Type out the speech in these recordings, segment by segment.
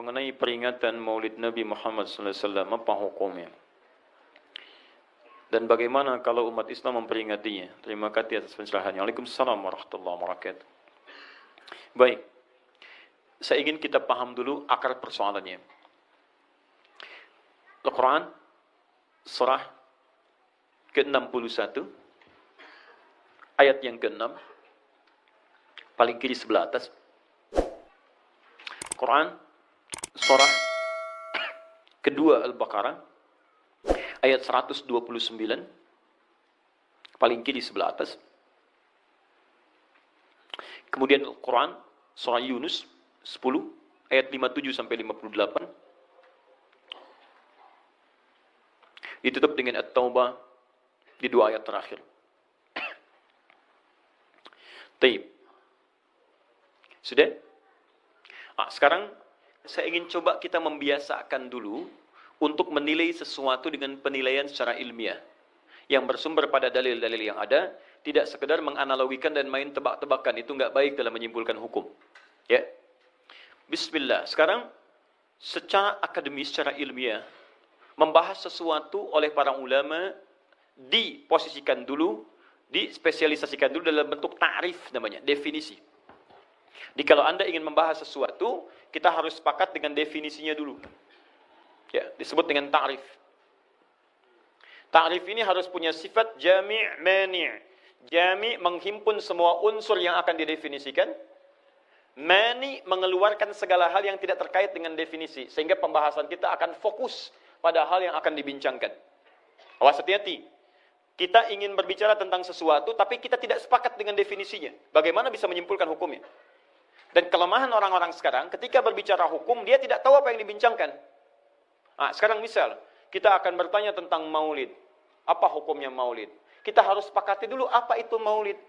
mengenai peringatan Maulid Nabi Muhammad SAW, apa hukumnya? Dan bagaimana kalau umat Islam memperingatinya? Terima kasih atas pencerahannya. Waalaikumsalam warahmatullahi wabarakatuh. Baik, saya ingin kita paham dulu akar persoalannya. Al-Quran, surah ke-61, ayat yang ke-6, paling kiri sebelah atas. Quran, surah kedua Al-Baqarah, ayat 129, paling kiri sebelah atas. Kemudian Al-Quran, surah Yunus 10, ayat 57 sampai 58. Ditutup dengan At-Taubah di dua ayat terakhir. Taib. Sudah? Sekarang saya ingin coba kita membiasakan dulu untuk menilai sesuatu dengan penilaian secara ilmiah yang bersumber pada dalil-dalil yang ada, tidak sekedar menganalogikan dan main tebak-tebakan. Itu nggak baik dalam menyimpulkan hukum. Ya. Bismillah. Sekarang secara akademis, secara ilmiah, membahas sesuatu oleh para ulama diposisikan dulu, dispesialisasikan dulu dalam bentuk ta'rif namanya, definisi. Jadi kalau Anda ingin membahas sesuatu, kita harus sepakat dengan definisinya dulu. Ya, disebut dengan ta'rif. Ta'rif ini harus punya sifat jami' mani'. Jami' menghimpun semua unsur yang akan didefinisikan. Mani' mengeluarkan segala hal yang tidak terkait dengan definisi. Sehingga pembahasan kita akan fokus pada hal yang akan dibincangkan. Awas, hati-hati. Kita ingin berbicara tentang sesuatu, tapi kita tidak sepakat dengan definisinya. Bagaimana bisa menyimpulkan hukumnya? Dan kelemahan orang-orang sekarang, ketika berbicara hukum, dia tidak tahu apa yang dibincangkan. Sekarang misal, kita akan bertanya tentang maulid. Apa hukumnya maulid? Kita harus sepakati dulu apa itu maulid.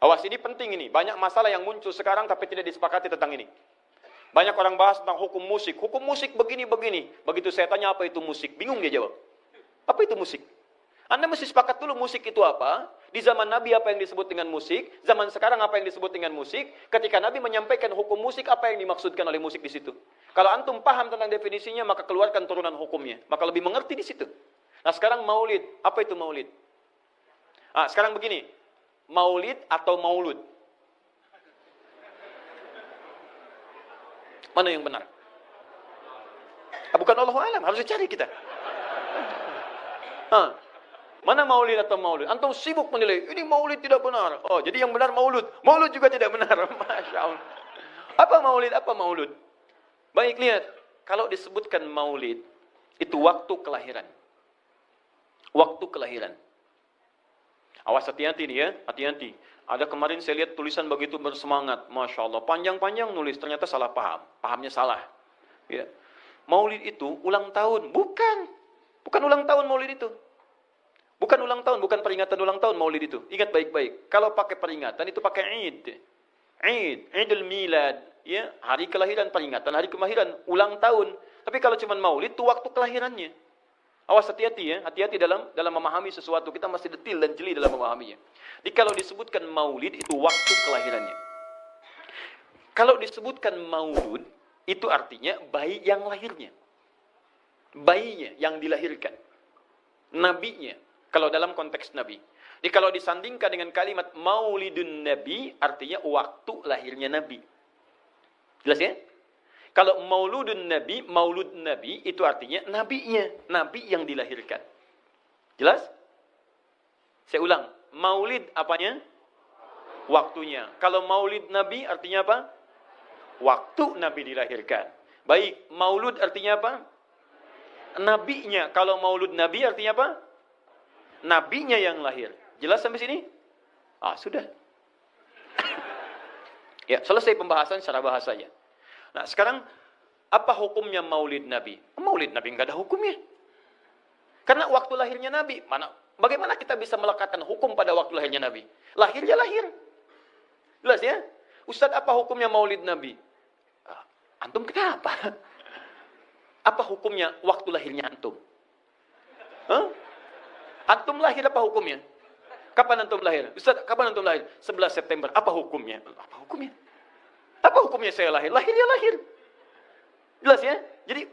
Awas, ini penting ini. Banyak masalah yang muncul sekarang, tapi tidak disepakati tentang ini. Banyak orang bahas tentang hukum musik. Hukum musik begini-begini. Begitu saya tanya apa itu musik, bingung dia jawab. Apa itu musik? Anda mesti sepakat dulu musik itu apa. Di zaman Nabi apa yang disebut dengan musik. Zaman sekarang apa yang disebut dengan musik. Ketika Nabi menyampaikan hukum musik, apa yang dimaksudkan oleh musik di situ. Kalau antum paham tentang definisinya, maka keluarkan turunan hukumnya. Maka lebih mengerti di situ. Nah sekarang maulid. Apa itu maulid? Sekarang begini. Maulid atau maulud? Mana yang benar? Bukan Allahu a'lam, harus dicari kita. Mana maulid atau maulud? Antum sibuk menilai, ini maulid tidak benar. Oh, jadi yang benar maulud. Maulud juga tidak benar. Masya Allah. Apa maulid, apa maulud? Baik, lihat. Kalau disebutkan maulid, itu waktu kelahiran. Waktu kelahiran. Awas, hati-hati nih ya, hati-hati. Ada kemarin saya lihat tulisan begitu bersemangat. Masya Allah, panjang-panjang nulis, ternyata salah paham. Pahamnya salah. Ya. Maulid itu ulang tahun. Bukan ulang tahun maulid itu. Bukan ulang tahun, bukan peringatan ulang tahun maulid itu. Ingat baik-baik. Kalau pakai peringatan itu pakai Id. Idul Milad. Ya, hari kelahiran, peringatan hari kelahiran, ulang tahun. Tapi kalau cuma maulid itu waktu kelahirannya. Awas, hati-hati ya. Hati-hati dalam memahami sesuatu. Kita masih detil dan jeli dalam memahaminya. Jadi kalau disebutkan maulid itu waktu kelahirannya. Kalau disebutkan maulud itu artinya bayi yang lahirnya. Bayinya yang dilahirkan. Nabinya. Kalau dalam konteks Nabi. Jadi kalau disandingkan dengan kalimat maulidun Nabi, artinya waktu lahirnya Nabi. Jelas ya? Kalau mauludun Nabi, maulud Nabi, itu artinya nabinya. Nabi yang dilahirkan. Jelas? Saya ulang. Maulid apanya? Waktunya. Kalau maulid Nabi artinya apa? Waktu Nabi dilahirkan. Baik, maulud artinya apa? Nabinya. Kalau maulud Nabi artinya apa? Nabinya yang lahir. Jelas sampai sini? Sudah. Ya, selesai pembahasan secara bahasanya. Nah, sekarang apa hukumnya maulid Nabi? Maulid Nabi enggak ada hukumnya. Karena waktu lahirnya Nabi, bagaimana kita bisa melekatkan hukum pada waktu lahirnya Nabi? Lahir ya lahir. Jelas ya? Ustaz, apa hukumnya maulid Nabi? Antum kenapa? Apa hukumnya waktu lahirnya antum? Antum lahir apa hukumnya? Kapan antum lahir? Ustaz, kapan antum lahir? 11 September. Apa hukumnya? Apa hukumnya? Apa hukumnya saya lahir? Lahir ya lahir. Jelas ya? Jadi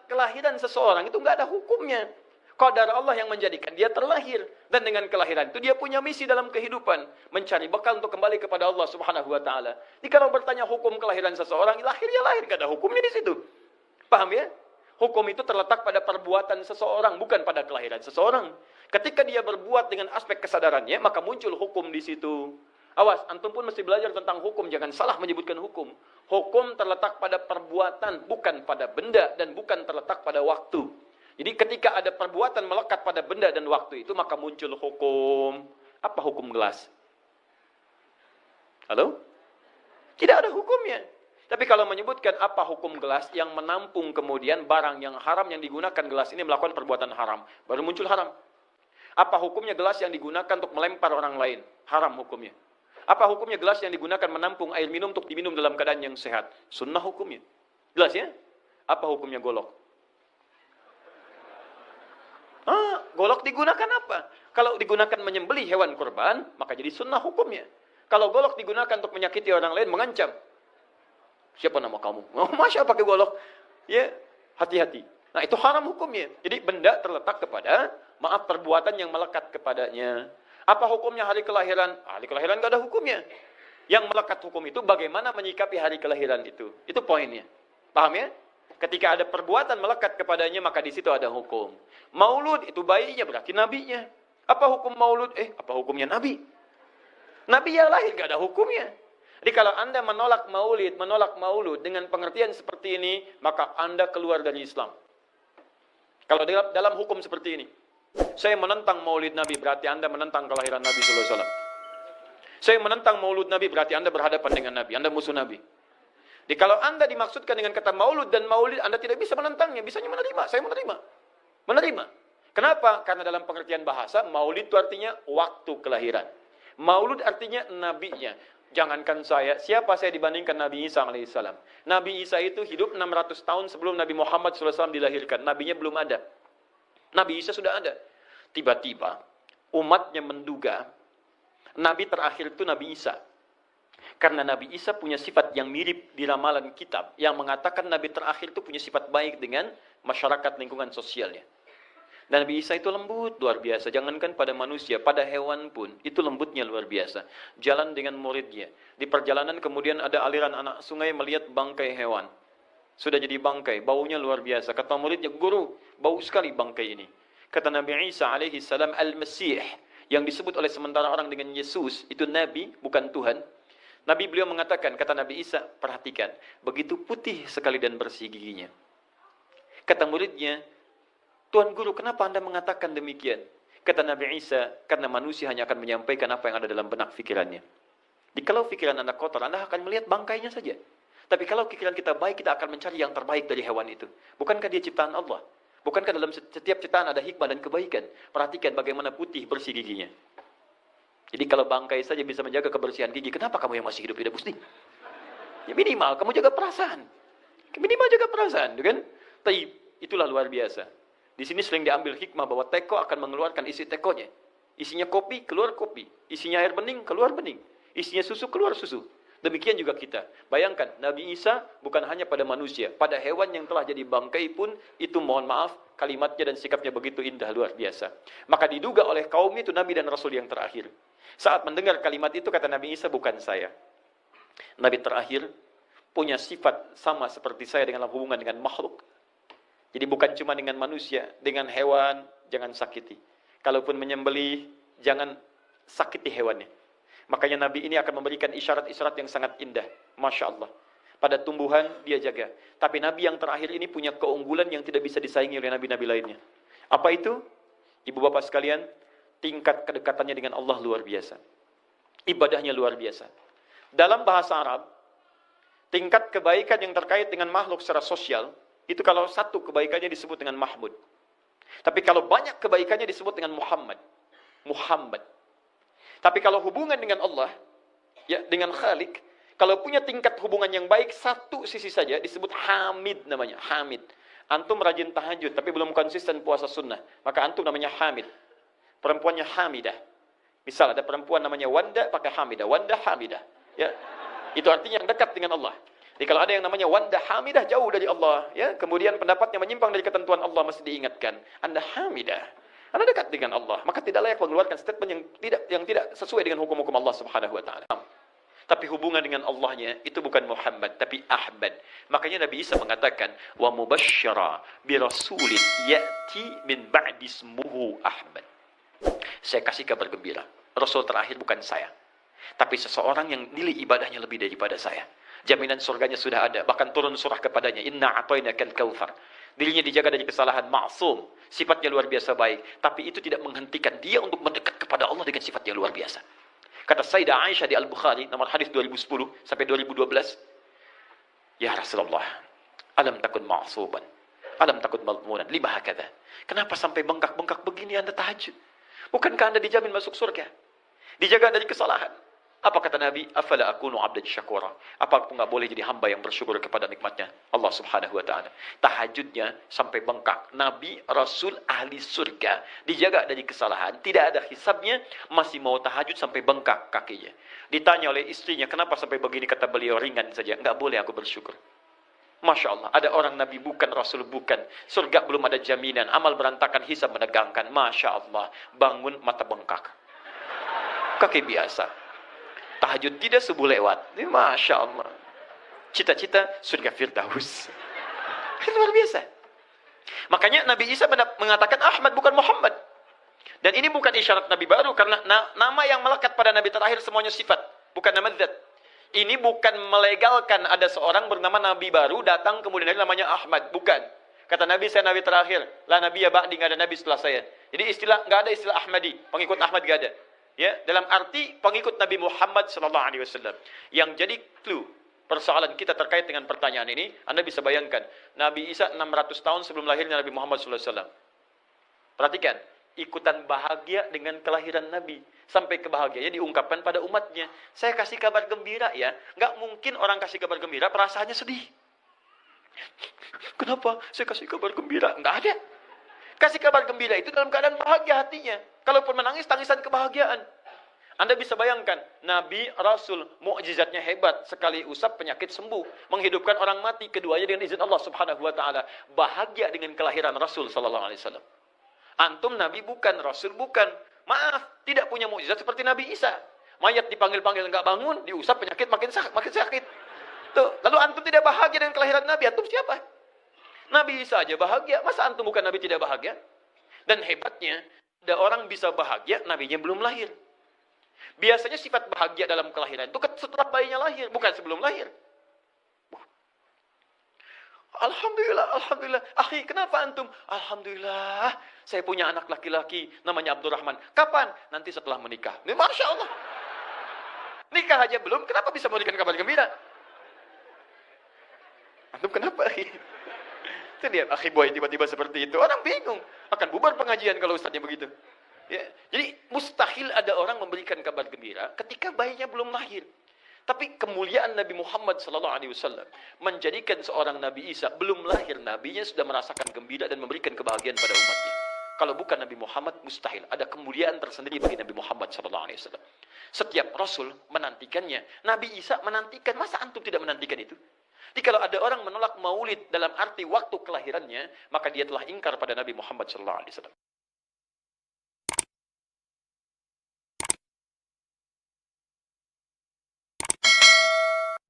kelahiran seseorang itu nggak ada hukumnya. Qadar Allah yang menjadikan dia terlahir. Dan dengan kelahiran itu dia punya misi dalam kehidupan. Mencari bekal untuk kembali kepada Allah subhanahu wa ta'ala. Jadi kalau bertanya hukum kelahiran seseorang, lahir ya lahir. Nggak ada hukumnya di situ. Paham ya? Hukum itu terletak pada perbuatan seseorang, bukan pada kelahiran seseorang. Ketika dia berbuat dengan aspek kesadarannya, maka muncul hukum di situ. Awas, antum pun mesti belajar tentang hukum. Jangan salah menyebutkan hukum. Hukum terletak pada perbuatan, bukan pada benda, dan bukan terletak pada waktu. Jadi ketika ada perbuatan melekat pada benda dan waktu itu, maka muncul hukum. Apa hukum gelas? Halo? Tidak ada hukumnya. Tapi kalau menyebutkan apa hukum gelas yang menampung kemudian barang yang haram yang digunakan gelas ini melakukan perbuatan haram, baru muncul haram. Apa hukumnya gelas yang digunakan untuk melempar orang lain? Haram hukumnya. Apa hukumnya gelas yang digunakan menampung air minum untuk diminum dalam keadaan yang sehat? Sunnah hukumnya. Jelas ya? Apa hukumnya golok? Golok digunakan apa? Kalau digunakan menyembelih hewan kurban, maka jadi sunnah hukumnya. Kalau golok digunakan untuk menyakiti orang lain, mengancam. Siapa nama kamu? Masya pakai golok. Ya, hati-hati. Nah, itu haram hukumnya. Jadi benda terletak kepada, maaf, perbuatan yang melekat kepadanya. Apa hukumnya hari kelahiran? Hari kelahiran nggak ada hukumnya. Yang melekat hukum itu bagaimana menyikapi hari kelahiran itu. Itu poinnya. Paham ya? Ketika ada perbuatan melekat kepadanya, maka di situ ada hukum. Maulud itu bayinya, berarti nabinya. Apa hukum maulud? Apa hukumnya nabi? Nabi yang lahir nggak ada hukumnya. Jadi kalau Anda menolak maulud dengan pengertian seperti ini, maka Anda keluar dari Islam. Kalau dalam hukum seperti ini, saya menentang maulid Nabi, berarti Anda menentang kelahiran Nabi sallallahu alaihi wasallam. Saya menentang maulud Nabi, berarti Anda berhadapan dengan Nabi, Anda musuh Nabi. Jadi kalau Anda dimaksudkan dengan kata maulud dan maulid, Anda tidak bisa menentangnya, bisanya menerima. Saya menerima. Menerima. Kenapa? Karena dalam pengertian bahasa, maulid itu artinya waktu kelahiran. Maulud artinya nabinya. Jangankan saya, siapa saya dibandingkan Nabi Isa alaihissalam? Nabi Isa itu hidup 600 tahun sebelum Nabi Muhammad SAW dilahirkan. Nabinya belum ada. Nabi Isa sudah ada. Tiba-tiba, umatnya menduga, Nabi terakhir itu Nabi Isa. Karena Nabi Isa punya sifat yang mirip di ramalan kitab, yang mengatakan Nabi terakhir itu punya sifat baik dengan masyarakat lingkungan sosialnya. Dan Nabi Isa itu lembut, luar biasa. Jangankan pada manusia, pada hewan pun, itu lembutnya luar biasa. Jalan dengan muridnya. Di perjalanan kemudian ada aliran anak sungai melihat bangkai hewan. Sudah jadi bangkai, baunya luar biasa. Kata muridnya, guru, bau sekali bangkai ini. Kata Nabi Isa alaihi salam, Al-Masih, yang disebut oleh sementara orang dengan Yesus, itu Nabi, bukan Tuhan. Nabi beliau mengatakan, kata Nabi Isa, perhatikan, begitu putih sekali dan bersih giginya. Kata muridnya, Tuan Guru, kenapa Anda mengatakan demikian? Kata Nabi Isa, karena manusia hanya akan menyampaikan apa yang ada dalam benak pikirannya. Jadi kalau pikiran Anda kotor, Anda akan melihat bangkainya saja. Tapi kalau pikiran kita baik, kita akan mencari yang terbaik dari hewan itu. Bukankah dia ciptaan Allah? Bukankah dalam setiap ciptaan ada hikmah dan kebaikan? Perhatikan bagaimana putih bersih giginya. Jadi kalau bangkai saja bisa menjaga kebersihan gigi, kenapa kamu yang masih hidup tidak mesti? Ya minimal kamu jaga perasaan. Minimal jaga perasaan, kan? Tapi itulah luar biasa. Di sini sering diambil hikmah bahwa teko akan mengeluarkan isi tekonya. Isinya kopi, keluar kopi. Isinya air bening, keluar bening. Isinya susu, keluar susu. Demikian juga kita. Bayangkan, Nabi Isa bukan hanya pada manusia. Pada hewan yang telah jadi bangkai pun, itu mohon maaf, kalimatnya dan sikapnya begitu indah, luar biasa. Maka diduga oleh kaum itu Nabi dan Rasul yang terakhir. Saat mendengar kalimat itu, kata Nabi Isa, bukan saya. Nabi terakhir punya sifat sama seperti saya dengan hubungan dengan makhluk. Jadi bukan cuma dengan manusia, dengan hewan, jangan sakiti. Kalaupun menyembelih, jangan sakiti hewannya. Makanya Nabi ini akan memberikan isyarat-isyarat yang sangat indah. Masya Allah. Pada tumbuhan, dia jaga. Tapi Nabi yang terakhir ini punya keunggulan yang tidak bisa disaingi oleh Nabi-Nabi lainnya. Apa itu? Ibu bapak sekalian, tingkat kedekatannya dengan Allah luar biasa. Ibadahnya luar biasa. Dalam bahasa Arab, tingkat kebaikan yang terkait dengan makhluk secara sosial, itu kalau satu kebaikannya disebut dengan Mahmud. Tapi kalau banyak kebaikannya disebut dengan Muhammad. Muhammad. Tapi kalau hubungan dengan Allah, ya dengan Khalik, kalau punya tingkat hubungan yang baik, satu sisi saja disebut Hamid namanya. Hamid. Antum rajin tahajud, tapi belum konsisten puasa sunnah. Maka antum namanya Hamid. Perempuannya Hamidah. Misal ada perempuan namanya Wanda, pakai Hamidah. Wanda Hamidah. Ya. Itu artinya yang dekat dengan Allah. Jadi kalau ada yang namanya Wanda Hamidah jauh dari Allah, ya, kemudian pendapatnya menyimpang dari ketentuan Allah, mesti diingatkan, Anda Hamidah, Anda dekat dengan Allah, maka tidak layak mengeluarkan statement yang tidak sesuai dengan hukum-hukum Allah Subhanahu wa taala. Tapi hubungan dengan Allahnya itu bukan Muhammad, tapi Ahmad. Makanya Nabi Isa mengatakan, wa mubasysyara bi rasulin ya'ti min ba'di ismuhu Ahmad. Saya kasih kabar gembira, Rasul terakhir bukan saya, tapi seseorang yang nilai ibadahnya lebih daripada saya. Jaminan surganya sudah ada, bahkan turun surah kepadanya, inna a'tainakal kautsar. Dirinya dijaga dari kesalahan, maksum, sifatnya luar biasa baik, tapi itu tidak menghentikan dia untuk mendekat kepada Allah dengan sifat yang luar biasa. Kata Sayyidah Aisyah di Al-Bukhari, nomor hadis 2010 sampai 2012, ya Rasulullah, alam takun ma'suban, alam takun malmunan, lima hakadha. Kenapa sampai bengkak-bengkak begini Anda tahajud? Bukankah Anda dijamin masuk surga? Dijaga dari kesalahan. Apa kata Nabi? Afala akunu abdan syakura. Apa aku nggak boleh jadi hamba yang bersyukur kepada nikmatnya Allah Subhanahu wa taala? Tahajudnya sampai bengkak. Nabi, Rasul, ahli surga, dijaga dari kesalahan, tidak ada hisabnya, masih mau tahajud sampai bengkak kakinya. Ditanya oleh istrinya, kenapa sampai begini? Kata beliau, ringan saja, nggak boleh aku bersyukur. Masya Allah, ada orang Nabi bukan, Rasul bukan, surga belum ada jaminan, amal berantakan, hisab menegangkan. Masya Allah, bangun mata bengkak, kaki biasa. Tahajud tidak, subuh lewat. Ini Masya Allah. Cita-cita surga Firdaus. Itu luar biasa. Makanya Nabi Isa mengatakan Ahmad bukan Muhammad. Dan ini bukan isyarat Nabi baru. Karena nama yang melekat pada Nabi terakhir semuanya sifat. Bukan nama zat. Ini bukan melegalkan ada seorang bernama Nabi baru datang kemudian namanya Ahmad. Bukan. Kata Nabi, saya Nabi terakhir. La Nabi ya ba'di, nggak ada Nabi setelah saya. Jadi nggak ada istilah Ahmadi. Pengikut Ahmad nggak ada. Ya, dalam arti pengikut Nabi Muhammad sallallahu alaihi wasallam. Yang jadi clue persoalan kita terkait dengan pertanyaan ini, Anda bisa bayangkan, Nabi Isa 600 tahun sebelum lahirnya Nabi Muhammad sallallahu alaihi wasallam. Perhatikan, ikutan bahagia dengan kelahiran Nabi, sampai kebahagiaannya diungkapkan pada umatnya. Saya kasih kabar gembira ya, nggak mungkin orang kasih kabar gembira perasaannya sedih. Kenapa saya kasih kabar gembira? Nggak ada. Kasih kabar gembira itu dalam keadaan bahagia hatinya. Kalaupun menangis, tangisan kebahagiaan. Anda bisa bayangkan, Nabi, Rasul, mukjizatnya hebat. Sekali usap, penyakit sembuh. Menghidupkan orang mati, keduanya dengan izin Allah Subhanahu wa taala. Bahagia dengan kelahiran Rasul sallallahu alaihi wasallam. Antum Nabi bukan, Rasul bukan. Maaf, tidak punya mukjizat seperti Nabi Isa. Mayat dipanggil-panggil enggak bangun, diusap penyakit makin sakit. Tuh, lalu antum tidak bahagia dengan kelahiran Nabi, antum siapa? Nabi Isa aja bahagia, masa antum bukan Nabi tidak bahagia? Dan hebatnya, ada orang bisa bahagia, nabinya belum lahir. Biasanya sifat bahagia dalam kelahiran itu setelah bayinya lahir, bukan sebelum lahir. Alhamdulillah, alhamdulillah. Akhi, kenapa antum? Alhamdulillah, saya punya anak laki-laki, namanya Abdurrahman. Kapan? Nanti setelah menikah. Ini Masya Allah. Nikah aja belum, kenapa bisa memberikan kabar gembira? Antum kenapa, akhi? Itu dia, akhi boy tiba-tiba seperti itu. Orang bingung. Akan bubar pengajian kalau ustaznya begitu. Ya. Jadi mustahil ada orang memberikan kabar gembira ketika bayinya belum lahir. Tapi kemuliaan Nabi Muhammad SAW menjadikan seorang Nabi Isa belum lahir, nabinya sudah merasakan gembira dan memberikan kebahagiaan pada umatnya. Kalau bukan Nabi Muhammad, mustahil. Ada kemuliaan tersendiri bagi Nabi Muhammad SAW. Setiap Rasul menantikannya. Nabi Isa menantikan. Masa antum tidak menantikan itu? Jadi kalau ada orang menolak maulid dalam arti waktu kelahirannya, maka dia telah ingkar pada Nabi Muhammad SAW.